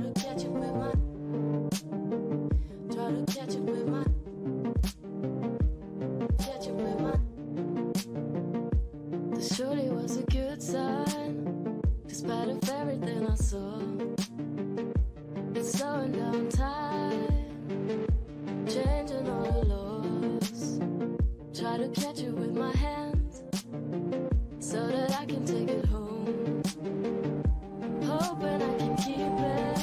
to catch it with my, try to catch it with my, catch it with my. This surely was a good sign, despite of everything I saw. It's slowing down time, changing all the laws. Try to catch it with my hands, so that I can take it home. Hoping I can keep it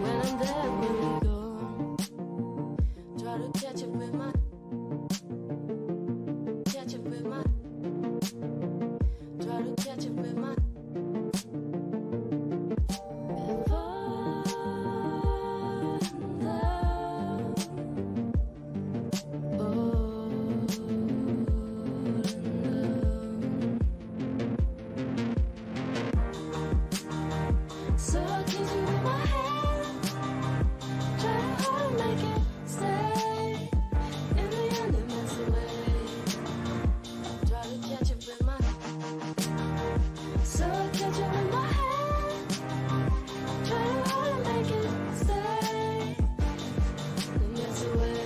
when I'm there, when we go. Try to catch it with my, catch it with my, try to catch it with my. If so I'll kiss you with my hand, try to hold and make it stay. In the end it melts away. Try to catch it with my, so I'll catch it with my hand, try to hold and make it stay. It melts away.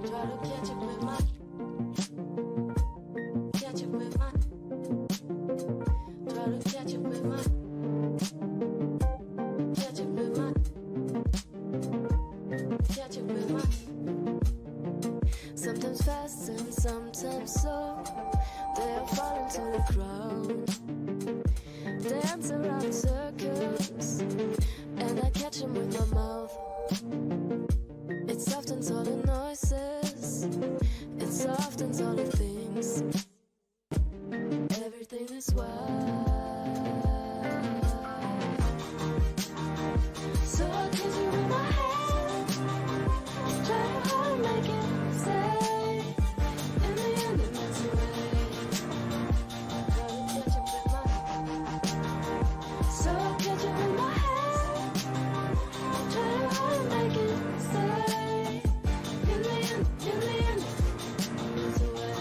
Try to catch it with my, catch it with my, try to catch it with my, catch it with my, catch it with my. Sometimes fast and sometimes slow, they'll fall into the ground, dance around circles, and I catch them with my mouth. It softens all the noises, it softens all the things. Everything is wild. So I'll kiss you with my hand, try to hold and make it stay. In the end it melts away. Try to catch it with my, so I'll catch it with my hand, try to hold and make it stay. In the end, it melts away.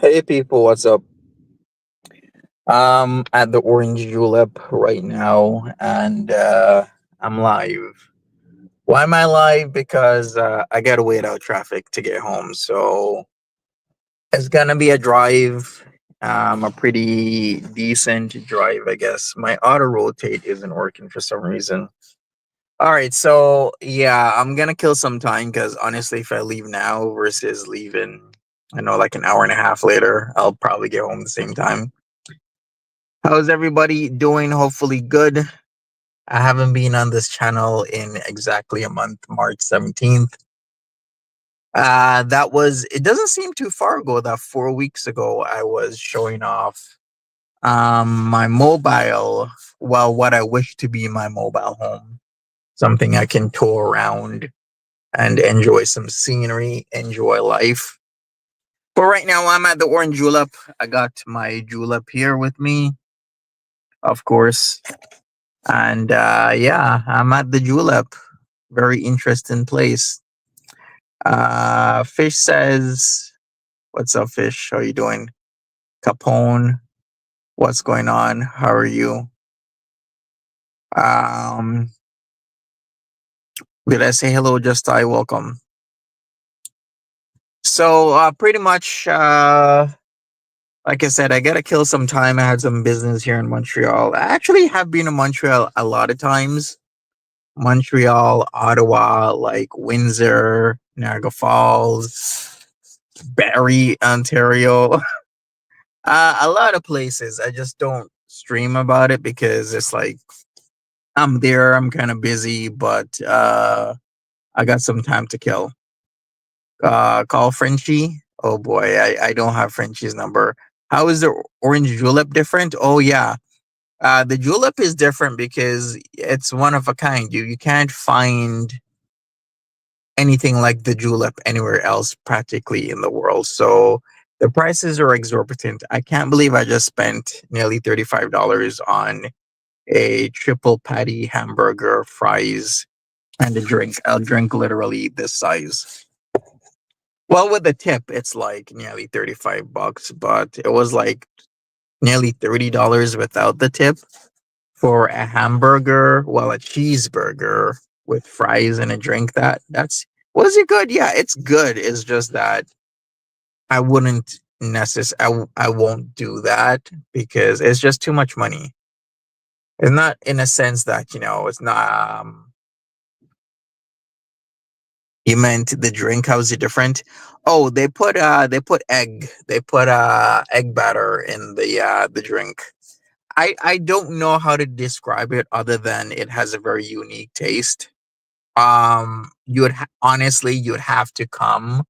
Hey people, what's up? At the Orange Julep right now, and I'm live. Why am I live? Because I gotta wait out traffic to get home, so it's gonna be a drive. A pretty decent drive, I guess. My auto rotate isn't working for some reason. All right, so yeah, I'm gonna kill some time because honestly, if I leave now versus leaving, I know like an hour and a half later, I'll probably get home the same time. How's everybody doing? Hopefully good. I haven't been on this channel in exactly a month, March 17th. It doesn't seem too far ago that 4 weeks ago I was showing off my mobile, well, what I wish to be my mobile home. Something I can tour around and enjoy some scenery, enjoy life. But right now I'm at the Orange Julep. I got my Julep here with me, of course. And yeah, I'm at the Julep. Very interesting place. Fish says, "What's up, Fish? How you doing?" Capone, what's going on? How are you? Um, did I say hello? Just I welcome. So pretty much, like I said, I gotta kill some time. I had some business here in Montreal. I actually have been in Montreal a lot of times. Montreal, Ottawa, like Windsor, Niagara Falls, Barrie, Ontario. A lot of places. I just don't stream about it because it's like I'm there, I'm kind of busy, but I got some time to kill. Call Frenchie. Oh boy, I don't have Frenchie's number. How is the orange julep different? Oh yeah. The julep is different because it's one of a kind. You can't find anything like the julep anywhere else practically in the world. So the prices are exorbitant. I can't believe I just spent nearly $35 on a triple patty hamburger, fries, and a drink. I'll drink literally this size. Well, with the tip, it's like nearly 35 bucks, but it was like nearly $30 without the tip for a hamburger, well, a cheeseburger with fries and a drink. That's was it good? Yeah, it's good. It's just that I wouldn't I won't do that because it's just too much money. It's not in a sense that, it's not you meant the drink, how's it different? Oh, they put egg. They put egg batter in the drink. I don't know how to describe it other than it has a very unique taste. Honestly, you'd have to come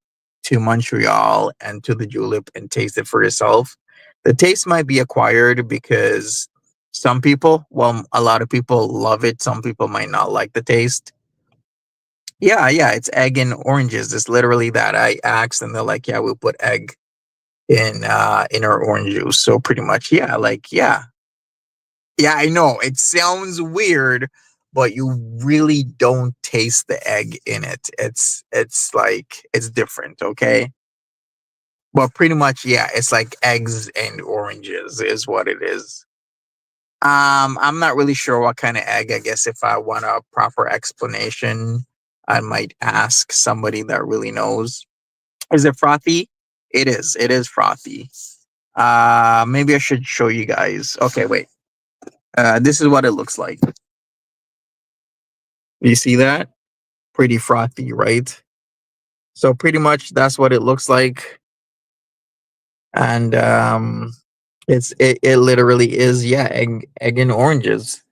to Montreal and to the Julep and taste it for yourself. The taste might be acquired because some people, well, a lot of people love it. Some people might not like the taste. Yeah, yeah, it's egg and oranges. It's literally that. I asked and they're like, yeah, we'll put egg in our orange juice. So pretty much, yeah, like yeah. Yeah, I know. It sounds weird, but you really don't taste the egg in it. It's like it's different, okay? But pretty much, yeah, it's like eggs and oranges is what it is. I'm not really sure what kind of egg. I guess if I want a proper explanation, I might ask somebody that really knows. Is it frothy? It is. It is frothy. Maybe I should show you guys. Okay, wait. This is what it looks like. You see that? Pretty frothy, right? So pretty much that's what it looks like. And it literally is, yeah, egg and oranges.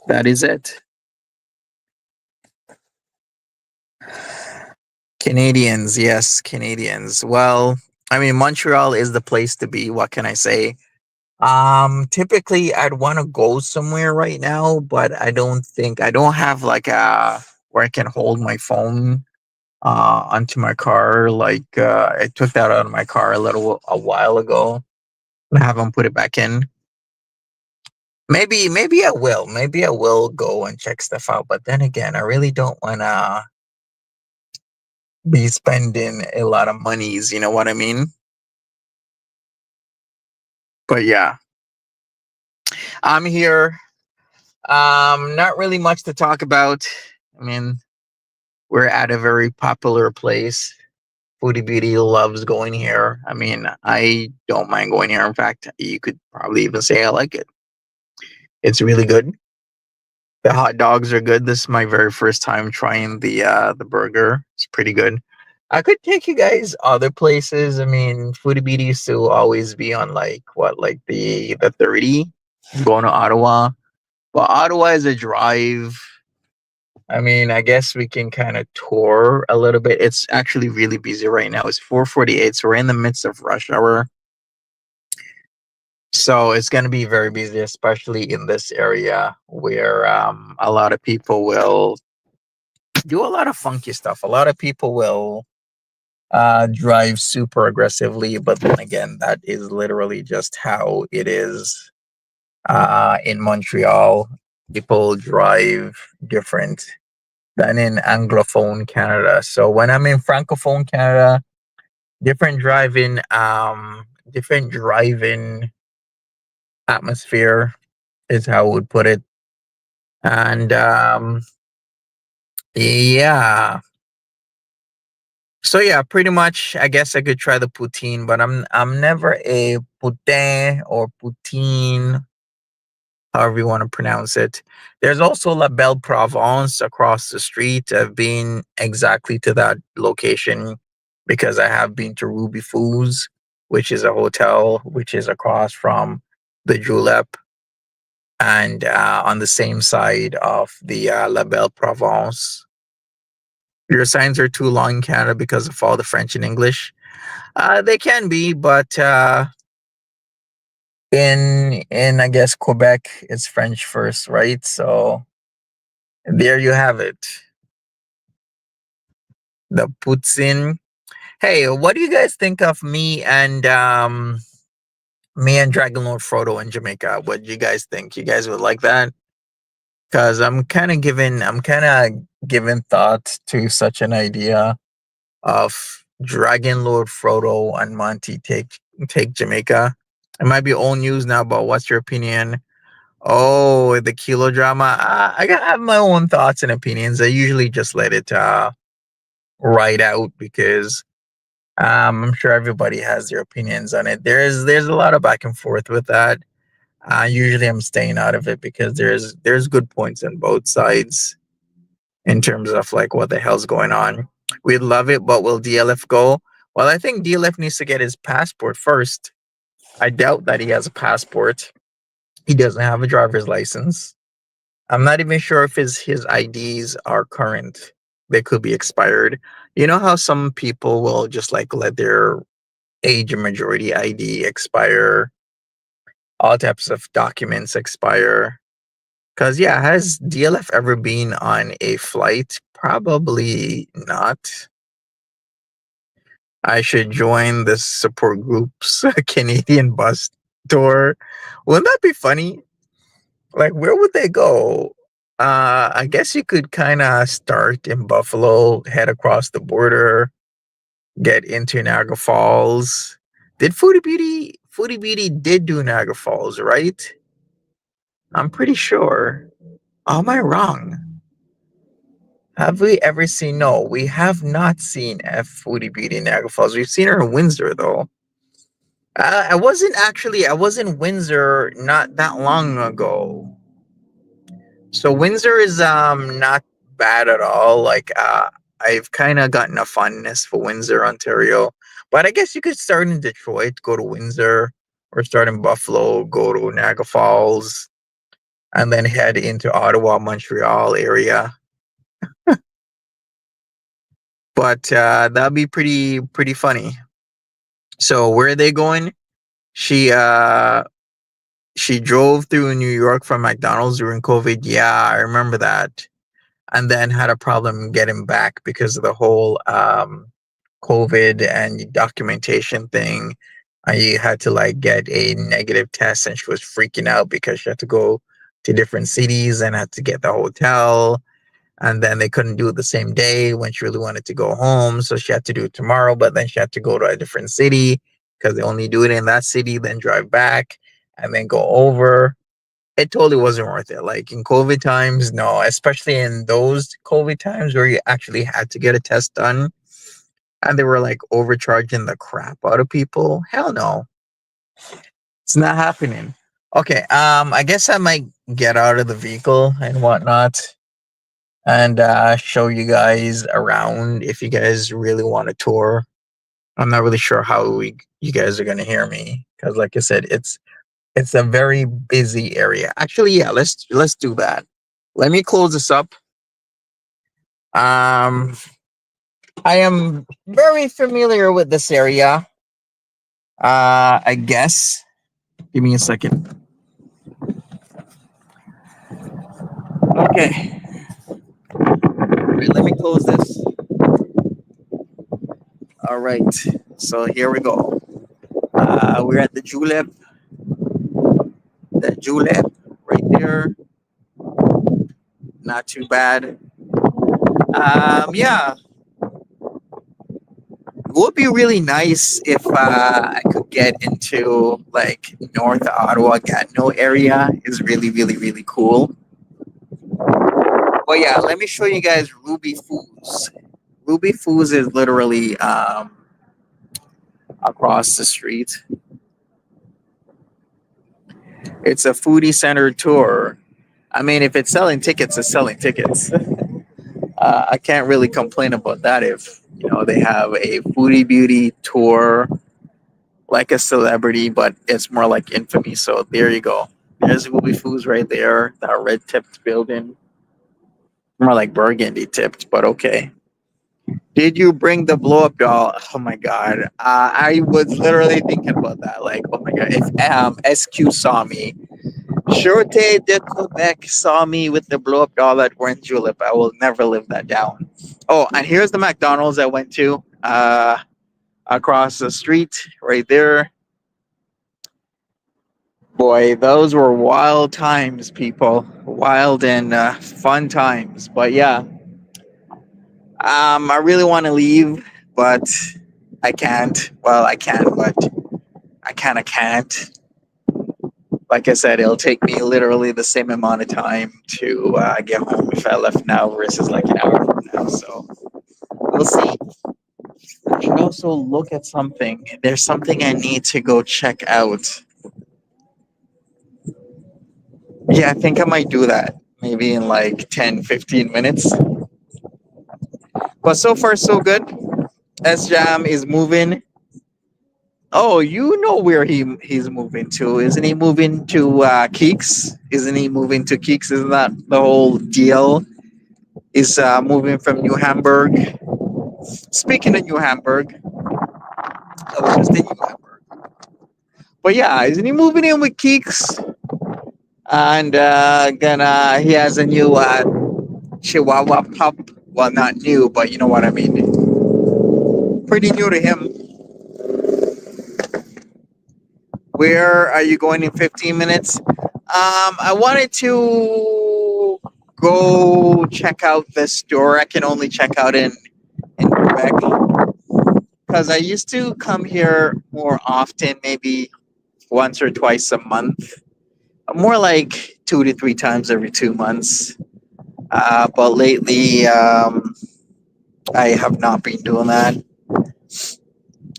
That is it. Canadians, yes, Canadians. Well, I mean Montreal is the place to be. What can I say? Typically I'd want to go somewhere right now, but I don't have like a where I can hold my phone onto my car. Like I took that out of my car a while ago and haven't put it back in. Maybe I will. Maybe I will go and check stuff out. But then again, I really don't wanna be spending a lot of monies, you know what I mean? But yeah, I'm here. Not really much to talk about. I mean, we're at a very popular place. Foodie Beauty loves going here. I mean, I don't mind going here. In fact, you could probably even say I like it. It's really good. The hot dogs are good. This is my very first time trying the burger. It's pretty good. I could take you guys other places. I mean, Foodie Beauty used to always be on like what, like the 30, going to Ottawa. But Ottawa is a drive. I mean, I guess we can kind of tour a little bit. It's actually really busy right now. It's 4:48, so we're in the midst of rush hour. So it's going to be very busy, especially in this area where a lot of people will do a lot of funky stuff. A lot of people will drive super aggressively, but then again, that is literally just how it is in Montreal. people drive different than in Anglophone Canada. So when I'm in Francophone Canada, different driving atmosphere is how I would put it. And yeah. So yeah, pretty much I guess I could try the poutine, but I'm never a poutine or poutine, however you want to pronounce it. There's also La Belle Provence across the street. I've been exactly to that location because I have been to Ruby Foods, which is a hotel which is across from the Julep and on the same side of the La Belle Provence. Your signs are too long in Canada because of all the French and English. They can be, but in I guess Quebec, it's French first, right? So there you have it. The poutine. Hey, what do you guys think of me and Dragon Lord Frodo in Jamaica? What do you guys think? You guys would like that? Because I'm kind of giving thought to such an idea of Dragon Lord Frodo and Monty take Jamaica. It might be old news now, but what's your opinion? Oh, the Kilo drama. Have my own thoughts and opinions. I usually just let it ride out because I'm sure everybody has their opinions on it. There's a lot of back and forth with that. Usually I'm staying out of it because there's good points on both sides in terms of like what the hell's going on. We'd love it, but will DLF go? Well, I think DLF needs to get his passport first. I doubt that he has a passport. He doesn't have a driver's license. I'm not even sure if his IDs are current. They could be expired. You know how some people will just like let their age and majority ID expire, all types of documents expire. Cause yeah, has DLF ever been on a flight? Probably not. I should join this support group's Canadian bus tour. Wouldn't that be funny? Like, where would they go? I guess you could kind of start in Buffalo, head across the border, get into Niagara Falls. Did Foodie Beauty did do Niagara Falls, right? I'm pretty sure. Am I wrong? Have we ever seen? No, we have not seen F Foodie Beauty in Niagara Falls. We've seen her in Windsor though. I was in Windsor not that long ago. So Windsor is not bad at all. Like I've kind of gotten a fondness for Windsor, Ontario. But I guess you could start in Detroit, go to Windsor, or start in Buffalo, go to Niagara Falls, and then head into Ottawa, Montreal area. But that'd be pretty funny. So where are they going? She uh she drove through New York from McDonald's during COVID. Yeah, I remember that. And then had a problem getting back because of the whole COVID and documentation thing. I had to like get a negative test, and she was freaking out because she had to go to different cities and had to get the hotel. And then they couldn't do it the same day when she really wanted to go home. So she had to do it tomorrow, but then she had to go to a different city because they only do it in that city, then drive back and then go over. It totally wasn't worth it. Like in COVID times, no, especially in those COVID times where you actually had to get a test done and they were like overcharging the crap out of people. Hell no. It's not happening. Okay, I guess I might get out of the vehicle and whatnot and show you guys around if you guys really want a tour. I'm not really sure how you guys are gonna hear me because, like I said, it's a very busy area. Actually, yeah, let's do that. Let me close this up. Um, I am very familiar with this area. I guess. Give me a second. Okay. Wait, let me close this. All right. So here we go. We're at the Julep right there. not too bad. Yeah, it would be really nice if I could get into like North Ottawa, Gatineau area. Is really, really, really cool. But yeah, let me show you guys Ruby Foods. Ruby Foods is literally across the street. It's a foodie centered tour. I mean, if it's selling tickets, it's selling tickets. I can't really complain about that if they have a foodie beauty tour like a celebrity, but it's more like infamy. So there you go. There's Ruby Foods right there. That red tipped building, more like burgundy tipped, but okay. Did you bring the blow up doll? Oh my god. I was literally thinking about that. Like, oh my god, if SQ saw me, Shorte de Quebec saw me with the blow up doll at Orange Julep, I will never live that down. Oh, and here's the McDonald's I went to across the street right there. Boy, those were wild times, people. Wild and fun times. But yeah, I really want to leave, but I can't. Well, I can, but I kind of can't. Like I said, it'll take me literally the same amount of time to get home if I left now versus like an hour from now. So we'll see. I should also look at something. There's something I need to go check out. Yeah, I think I might do that. Maybe in like 10, 15 minutes. But so far, so good. S Jam is moving. Oh, you know where he's moving to. Isn't he moving to Keeks? Isn't he moving to Keeks? Isn't that the whole deal? Is moving from New Hamburg. Speaking of New Hamburg, I was just in New Hamburg. But yeah, isn't he moving in with Keeks? And gonna he has a new Chihuahua pup. Well, not new, but you know what I mean. Pretty new to him. Where are you going in 15 minutes? I wanted to go check out this store. I can only check out in Quebec because I used to come here more often, maybe once or twice a month. More like 2 to 3 times every 2 months. But lately, I have not been doing that.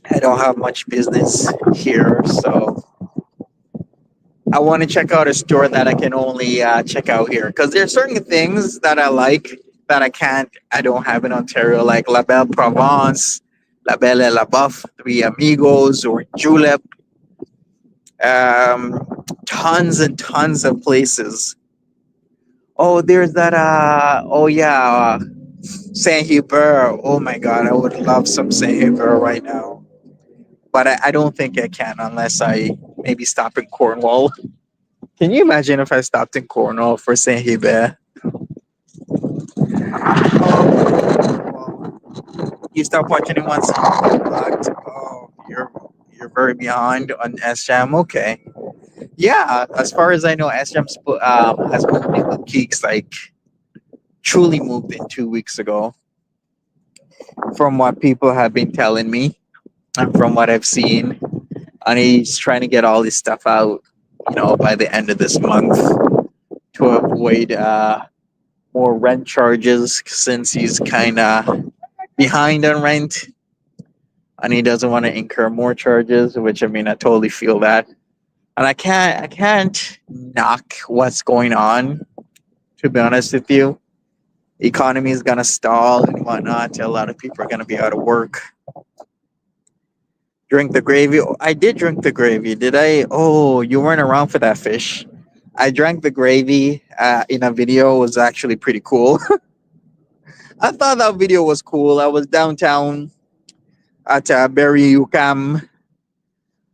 I don't have much business here, so I want to check out a store that I can only check out here because there are certain things that I like that I don't have in Ontario, like La Belle Provence, La Belle et La Buff, Three Amigos, or Julep. Tons and tons of places. Oh, there's that. Oh yeah, Saint Hubert. Oh my God, I would love some Saint Hubert right now, but I don't think I can unless I maybe stop in Cornwall. Can you imagine if I stopped in Cornwall for Saint Hubert? Oh, you stopped watching it once. Blocked. Oh, you're very behind on SJAM. Okay. Yeah, as far as I know, SJAM has moved in with Geeks, like truly moved in 2 weeks ago, from what people have been telling me and from what I've seen. And he's trying to get all this stuff out, by the end of this month to avoid more rent charges since he's kind of behind on rent and he doesn't want to incur more charges, which I mean, I totally feel that. And I can't knock what's going on, to be honest with you. Economy is gonna stall and whatnot. A lot of people are gonna be out of work. Drink the gravy. Oh, I did drink the gravy. Did I? Oh, you weren't around for that fish. I drank the gravy in a video. It was actually pretty cool. I thought that video was cool. I was downtown at Berry UCAM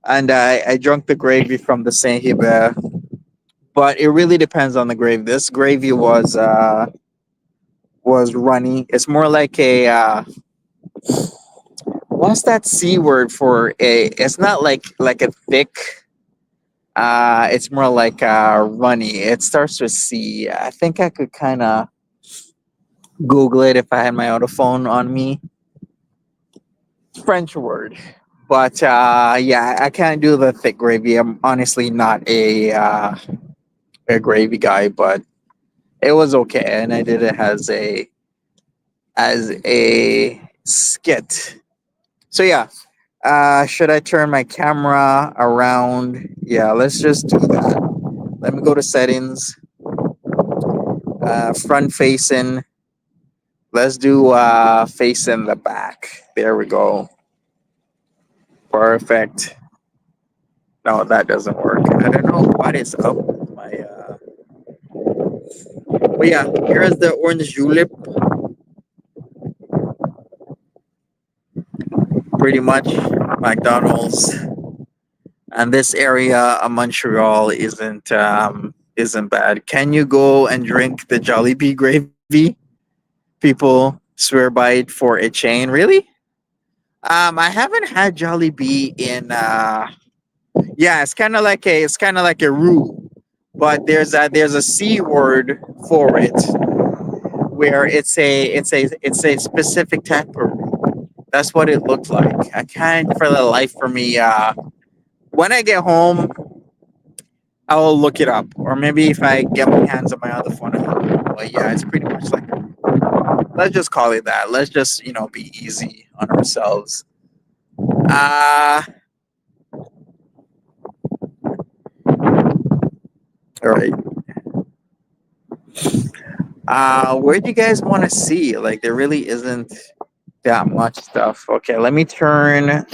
and I drank the gravy from the Saint Hubert. But it really depends on the gravy. This gravy was runny. It's more like a what's that C word for a? It's not like a thick. It's more like runny. It starts with C. I think I could kind of Google it if I had my other phone on me. French word. But yeah, I can't do the thick gravy. I'm honestly not a gravy guy, but it was okay, and I did it as a skit. So yeah, should I turn my camera around? Yeah, let's just do that. Let me go to settings, front facing. Let's do facing the back. There we go. Perfect. No, that doesn't work. I don't know what is up with my. But yeah, here's the orange julep. Pretty much McDonald's, and this area of Montreal isn't bad. Can you go and drink the Jollibee gravy? People swear by it for a chain. Really? I haven't had Jollibee in. Yeah, it's kind of like a roux, but there's a c word for it where it's a specific type of roux. That's what it looked like. I can't for the life for me. When I get home, I'll look it up, or maybe if I get my hands on my other phone, I'll look it up. But yeah, it's pretty much like let's just call it that. Let's just be easy on ourselves. Uh all right. Where do you guys want to see? Like, there really isn't that much stuff. Okay, let me turn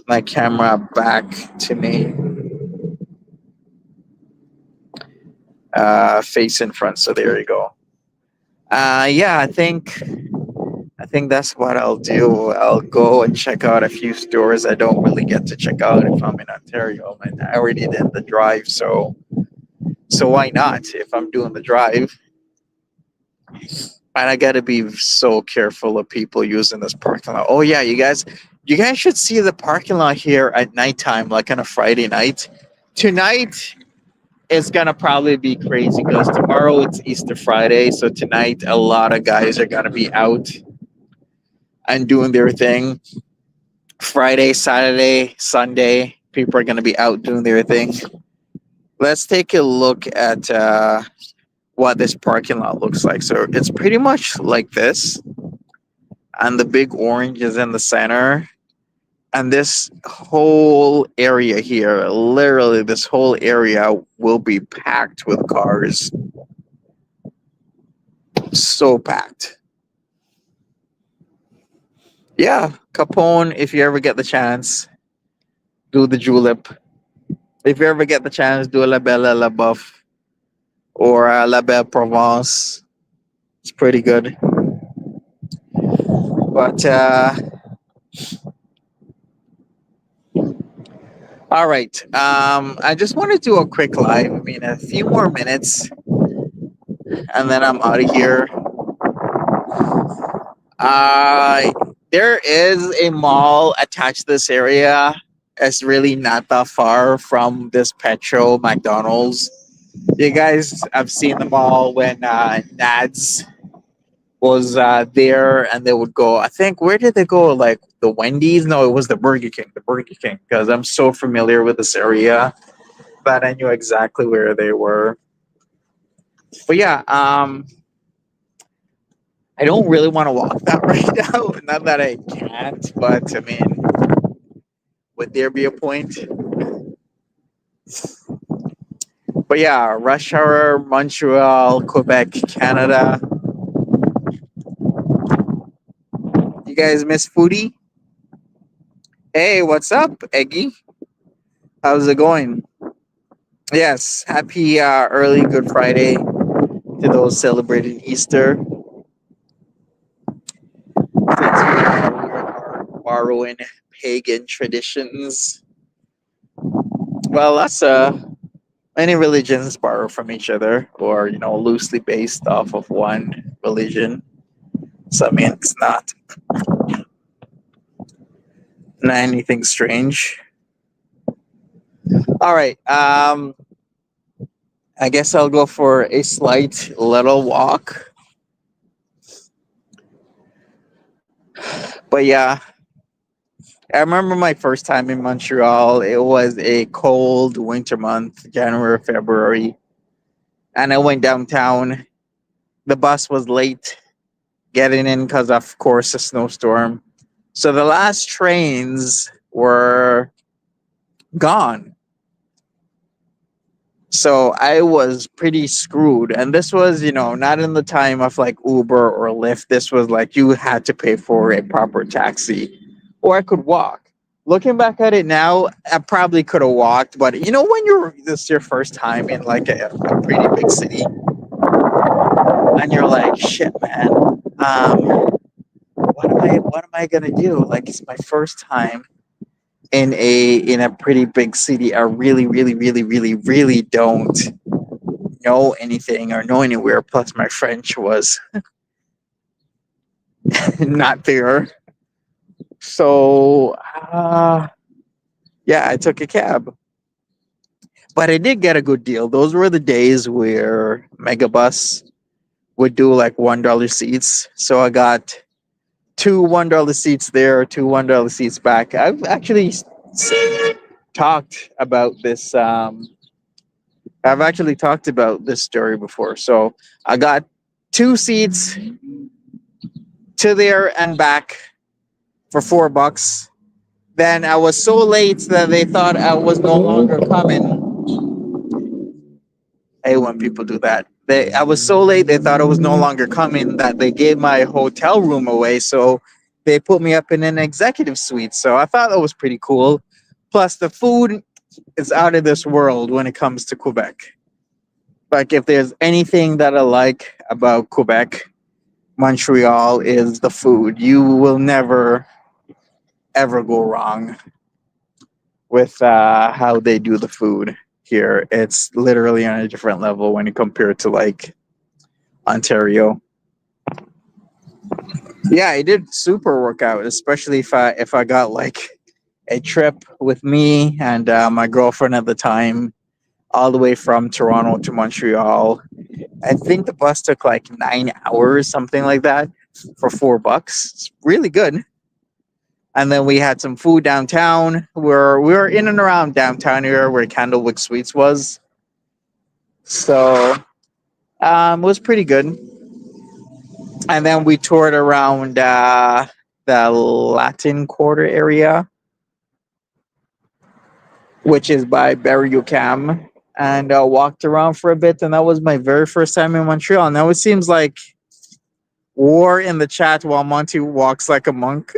my camera back to me, face in front. So there you go. Yeah, I think that's what I'll do. I'll go and check out a few stores I don't really get to check out if I'm in Ontario. And I already did the drive, so why not? If I'm doing the drive, and I got to be so careful of people using this parking lot. Oh yeah, you guys should see the parking lot here at nighttime, like on a Friday night. Tonight is gonna probably be crazy because tomorrow it's Easter Friday, so tonight a lot of guys are gonna be out and doing their thing. Friday, Saturday, Sunday, people are gonna be out doing their thing. Let's take a look at what this parking lot looks like. So it's pretty much like this, and the big orange is in the center. And this whole area here, literally, this whole area will be packed with cars. So packed. Yeah, Capone, if you ever get the chance, do the Julep. If you ever get the chance, do La Belle La Buff or La Belle Provence. It's pretty good. But all right. I just want to do a quick live. I mean, a few more minutes, and then I'm out of here. Uh, there is a mall attached to this area. It's really not that far from this Petro McDonald's. You guys have seen the mall when Nads was there, and they would go. I think where did they go? Like the Wendy's? No, it was the Burger King. The Burger King, because I'm so familiar with this area that I knew exactly where they were. But yeah, I don't really want to walk that right now. Not that I can't, but I mean, would there be a point? But yeah, rush hour, Montreal, Quebec, Canada. You guys miss foodie? Hey, what's up, Eggy? How's it going? Yes, happy early Good Friday to those celebrating Easter. Since we are borrowing pagan traditions, well, that's many religions borrow from each other, or loosely based off of one religion. So I mean, it's not anything strange. All right. I guess I'll go for a slight little walk. But yeah, I remember my first time in Montreal. It was a cold winter month, January, February, and I went downtown. The bus was late getting in because, of course, a snowstorm. So the last trains were gone. So I was pretty screwed. And this was, not in the time of like Uber or Lyft. This was like you had to pay for a proper taxi or I could walk. Looking back at it now, I probably could have walked, but when you're this your first time in like a pretty big city and you're like, shit, man, what am I gonna do? Like it's my first time in a pretty big city. I really, really, really, really, really don't know anything or know anywhere. Plus, my French was not there. So, yeah, I took a cab. But I did get a good deal. Those were the days where Megabus would do like $1 seats. So I got two $1 seats there, two $1 seats back. I've actually talked about this. I've actually talked about this story before. So I got two seats to there and back for $4. Then I was so late that they thought I was no longer coming. I hate when people do that. I was so late they thought I was no longer coming that they gave my hotel room away. So they put me up in an executive suite. So I thought that was pretty cool. Plus the food is out of this world when it comes to Quebec. Like if there's anything that I like about Quebec, Montreal is the food. You will never ever go wrong with how they do the food here. It's literally on a different level when you compare it to like Ontario. Yeah, I did super workout, especially if I got like a trip with me and my girlfriend at the time, all the way from Toronto to Montreal. I think the bus took like 9 hours, something like that, for $4. It's really good. And then we had some food downtown. We were in and around downtown here where Candlewick Suites was. So it was pretty good. And then we toured around the Latin Quarter area, which is by Berry-UQAM, and walked around for a bit. And that was my very first time in Montreal. Now it seems like war in the chat while Monty walks like a monk.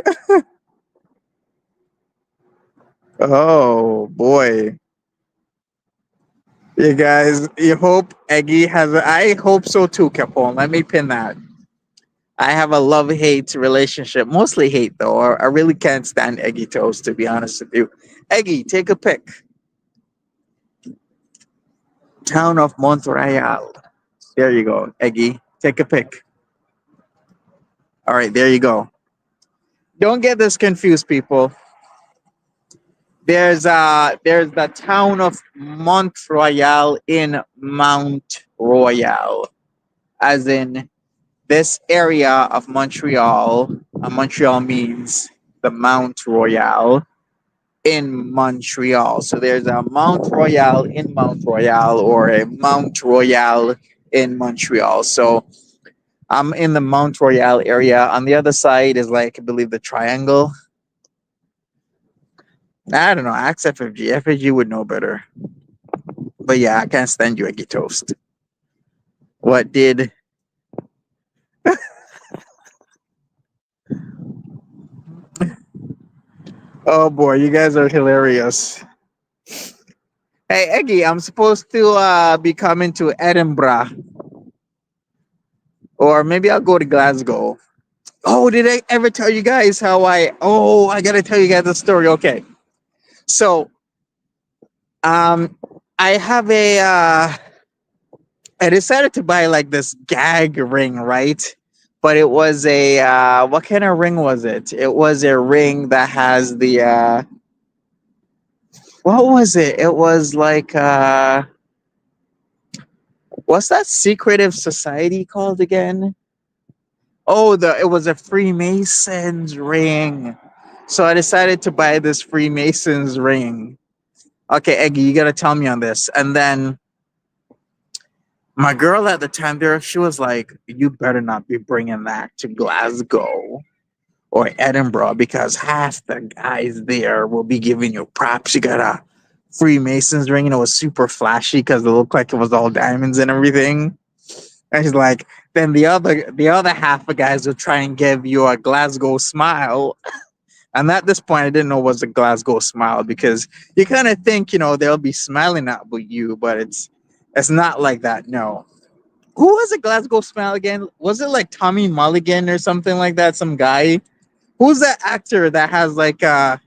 Oh boy. You guys, you hope Eggy has. I hope so too, Capone. Let me pin that. I have a love hate relationship, mostly hate though. I really can't stand Eggy Toast, to be honest with you. Eggy, take a pick. Town of Montreal. There you go, Eggy. Take a pick. All right, there you go. Don't get this confused, people. There's the town of Montreal in Mount Royal, as in this area of Montreal. Montreal means the Mount Royal in Montreal. So there's a Mount Royal in Mount Royal or a Mount Royal in Montreal. So I'm in the Mount Royal area. On the other side is like, I believe, the triangle. I don't know. Ask FFG. FFG would know better. But yeah, I can't stand you, Eggy Toast. What did? Oh boy, you guys are hilarious. Hey, Eggy, I'm supposed to be coming to Edinburgh. Or maybe I'll go to Glasgow. Oh, did I ever tell you guys how I gotta tell you guys the story. Okay. So I have I decided to buy like this gag ring, right? But it was a what kind of ring was it? It was a ring that has the what was it? It was like what's that secretive society called again? Oh, the it was a Freemasons ring. So I decided to buy this Freemasons ring. Okay, Eggy, you gotta tell me on this. And then my girl at the time there, she was like, "You better not be bringing that to Glasgow or Edinburgh because half the guys there will be giving you props. You got a Freemasons ring, and it was super flashy because it looked like it was all diamonds and everything." And she's like, then the other half of guys will try and give you a Glasgow smile. And at this point, I didn't know it was a Glasgow smile because you kind of think, they'll be smiling at you, but it's not like that. No. Who was a Glasgow smile again? Was it like Tommy Mulligan or something like that? Some guy? Who's that actor that has like the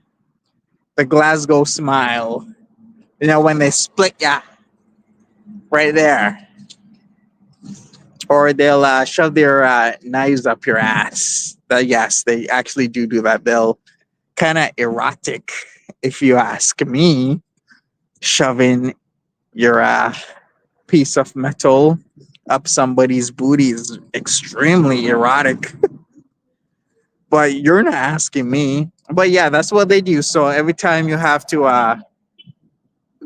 Glasgow smile? When they split ya right there. Or they'll shove their knives up your ass. Yes, they actually do that. They'll kind of erotic, if you ask me. Shoving your piece of metal up somebody's booty is extremely erotic. But you're not asking me. But yeah, that's what they do. So every time you have to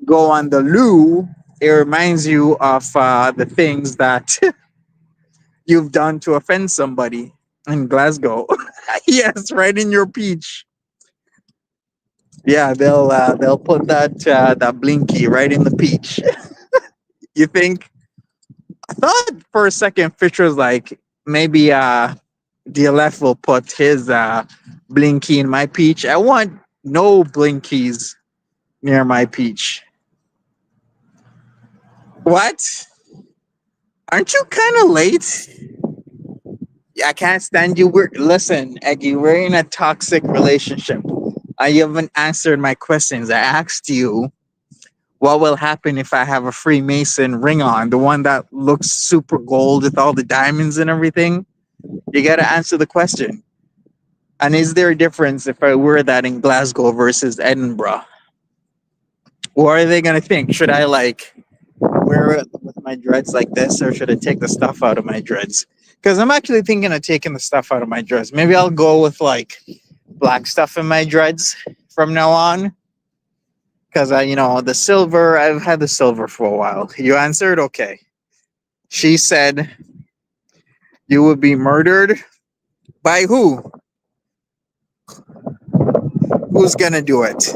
go on the loo, it reminds you of the things that you've done to offend somebody in Glasgow. Yes, right in your peach. Yeah, they'll put that blinky right in the peach. You think? I thought for a second Fisher was like maybe DLF will put his blinky in my peach. I want no blinkies near my peach. What? Aren't you kind of late? Yeah, I can't stand you. Listen, Eggy, we're in a toxic relationship. I haven't answered my questions. I asked you what will happen if I have a Freemason ring on, the one that looks super gold with all the diamonds and everything. You got to answer the question. And is there a difference if I wear that in Glasgow versus Edinburgh? What are they gonna think? Should I like wear it with my dreads like this, or should I take the stuff out of my dreads? Because I'm actually thinking of taking the stuff out of my dreads. Maybe I'll go with like black stuff in my dreads from now on. Because the silver, I've had the silver for a while. You answered, okay. She said you would be murdered by who? Who's gonna do it?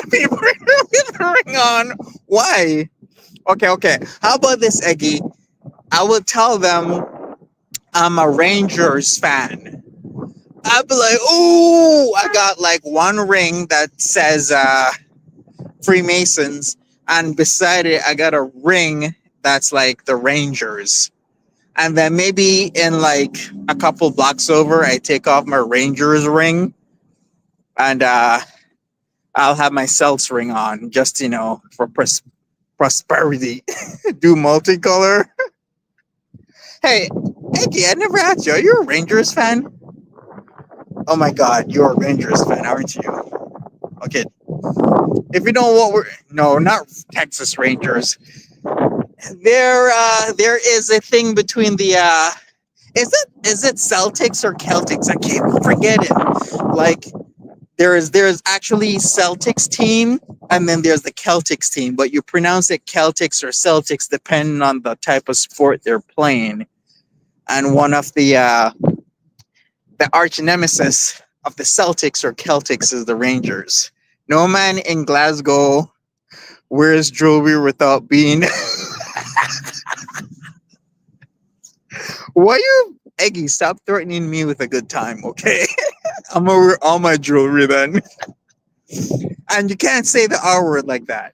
Be murdered with the ring on. Why? Okay, okay. How about this, Eggy? I will tell them I'm a Rangers fan. I'll be like, oh, I got like one ring that says Freemasons, and beside it, I got a ring that's like the Rangers. And then maybe in like a couple blocks over, I take off my Rangers ring and I'll have my Celts ring on just, for prosperity. Do multicolor. Hey, Eggy, I never asked you. Are you a Rangers fan? Oh my God, you're a Rangers fan, aren't you? Okay. If you know what we're no, not Texas Rangers. There is a thing between the is it Celtics or Celtics? I can't forget it. Like there's actually Celtics team and then there's the Celtics team, but you pronounce it Celtics or Celtics depending on the type of sport they're playing. And one of the arch nemesis of the Celtics or Celtics is the Rangers. No man in Glasgow wears jewelry without being. Why you, Eggy? Stop threatening me with a good time, okay? I'm gonna wear all my jewelry then. And you can't say the R word like that.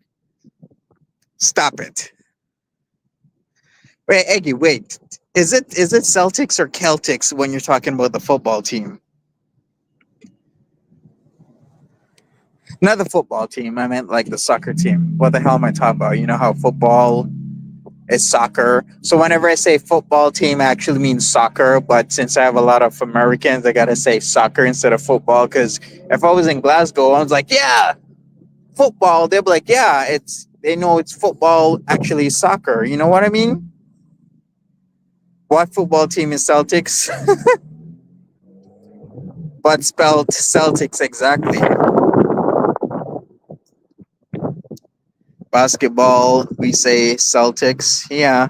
Stop it. Wait, Eggy, wait. Is it Celtics or Celtics when you're talking about the football team? Not the football team. I meant like the soccer team. What the hell am I talking about? You know how football is soccer. So whenever I say football team, I actually mean soccer. But since I have a lot of Americans, I gotta say soccer instead of football. Because if I was in Glasgow, I was like, yeah, football. They'll be like, yeah, they know it's football. Actually, soccer. You know what I mean? What football team is Celtics? But spelled Celtics exactly. Basketball, we say Celtics. Yeah.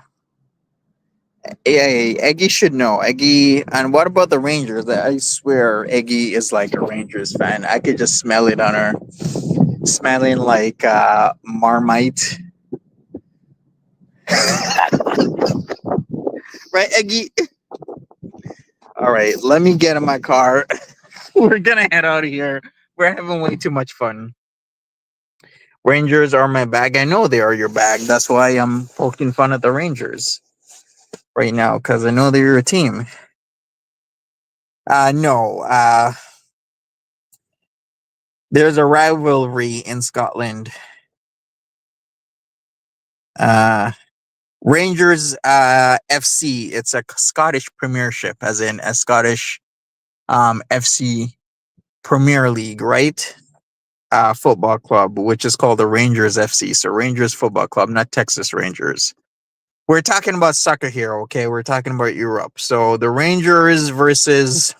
Yeah, Eggy should know. Eggy, and what about the Rangers? I swear Eggy is like a Rangers fan. I could just smell it on her. Smelling like Marmite. Right, Eggy? All right, let me get in my car. We're gonna head out of here. We're having way too much fun. Rangers are my bag. I know they are your bag. That's why I'm poking fun at the Rangers right now because I know they're your team. No. There's a rivalry in Scotland. Uh, Rangers FC. It's a Scottish Premiership, as in a Scottish FC Premier League, right? Football club, which is called the Rangers FC. So Rangers Football Club, not Texas Rangers. We're talking about soccer here, okay? We're talking about Europe. So the Rangers versus,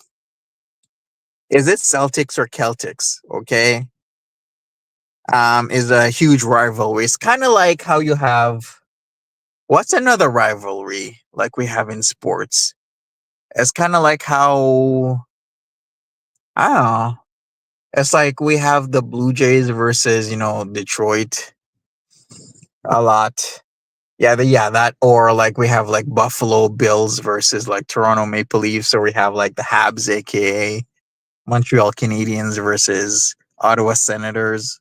is it Celtics or Celtics? Okay. Is a huge rivalry. It's kind of like how you have, what's another rivalry like we have in sports? It's kind of like how, I don't know. It's like we have the Blue Jays versus, Detroit a lot. Yeah, that, or like we have like Buffalo Bills versus like Toronto Maple Leafs, or we have like the Habs, aka Montreal Canadiens versus Ottawa Senators,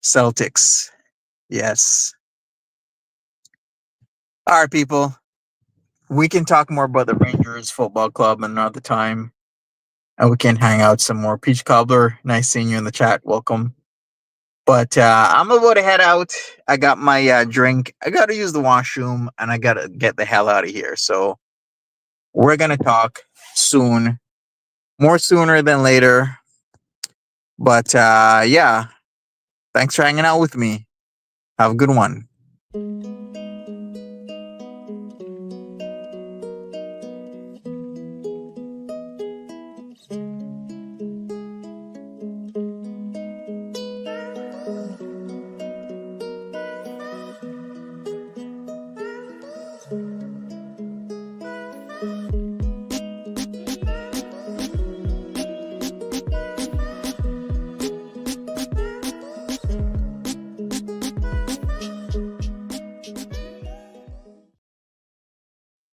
Celtics. Yes. All right, people. We can talk more about the Rangers Football Club another time, and we can hang out some more. Peach Cobbler, nice seeing you in the chat. Welcome. But I'm about to head out. I got my drink. I got to use the washroom, and I got to get the hell out of here. So we're gonna talk soon, more sooner than later. But yeah, thanks for hanging out with me. Have a good one.